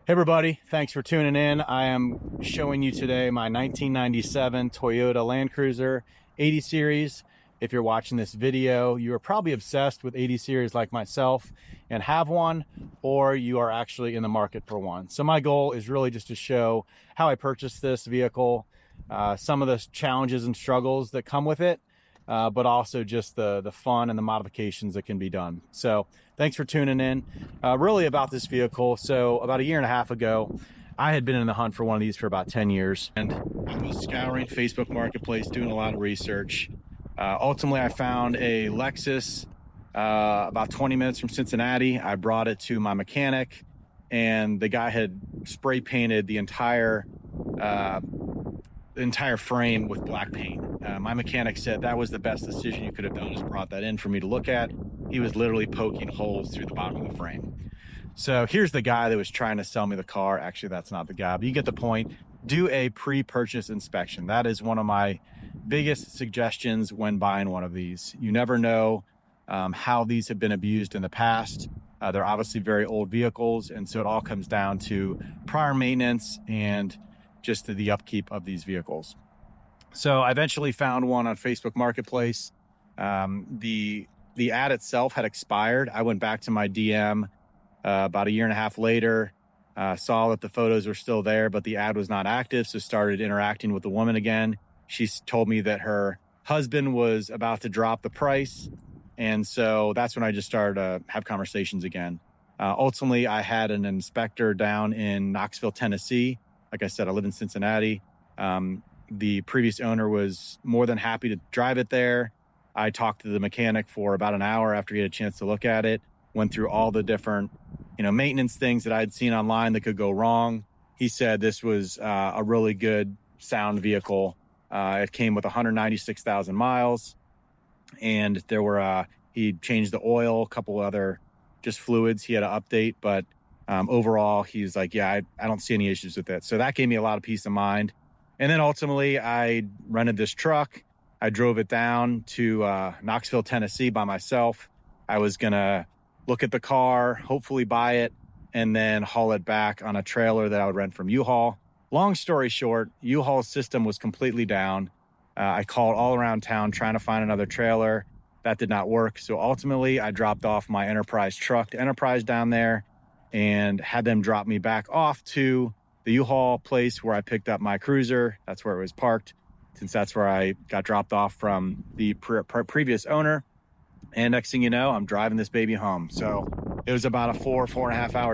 Hey everybody, thanks for tuning in. I am showing you today my 1997 Toyota Land Cruiser 80 Series. If you're watching this video, you are probably obsessed with 80 Series like myself and have one, or you are actually in the market for one. So my goal is really just to show how I purchased this vehicle, some of the challenges and struggles that come with it, but also just the fun and the modifications that can be done. So thanks for tuning in. Really about this vehicle. So about a year and a half ago, I had been in the hunt for one of these for about 10 years, and I was scouring Facebook Marketplace, doing a lot of research. Ultimately, I found a Lexus about 20 minutes from Cincinnati. I brought it to my mechanic, and the guy had spray painted the entire frame with black paint. My mechanic said that was the best decision you could have done, is brought that in for me to look at. He was literally poking holes through the bottom of the frame. So here's the guy that was trying to sell me the car. Actually, that's not the guy, but you get the point. Do a pre-purchase inspection. That is one of my biggest suggestions when buying one of these. You never know how these have been abused in the past. They're obviously very old vehicles, and so it all comes down to prior maintenance and just the upkeep of these vehicles. So I eventually found one on Facebook Marketplace. The ad itself had expired. I went back to my DM about a year and a half later, saw that the photos were still there, but the ad was not active, so started interacting with the woman again. She told me that her husband was about to drop the price, and so that's when I just started to have conversations again. Ultimately, I had an inspector down in Knoxville, Tennessee. Like I said, I live in Cincinnati. The previous owner was more than happy to drive it there. I talked to the mechanic for about an hour after he had a chance to look at it, went through all the different, maintenance things that I'd seen online that could go wrong. He said this was a really good, sound vehicle. It came with 196,000 miles, and he changed the oil, a couple other just fluids he had to update, but overall, he's like, yeah, I don't see any issues with it. So that gave me a lot of peace of mind. And then ultimately, I rented this truck. I drove it down to Knoxville, Tennessee by myself. I was going to look at the car, hopefully buy it, and then haul it back on a trailer that I would rent from U-Haul. Long story short, U-Haul's system was completely down. I called all around town trying to find another trailer. That did not work. So ultimately, I dropped off my Enterprise truck to Enterprise down there and had them drop me back off to the U-Haul place where I picked up my Cruiser. That's where it was parked, since that's where I got dropped off from the previous owner. And next thing you know, I'm driving this baby home. So it was about a 4.5 hour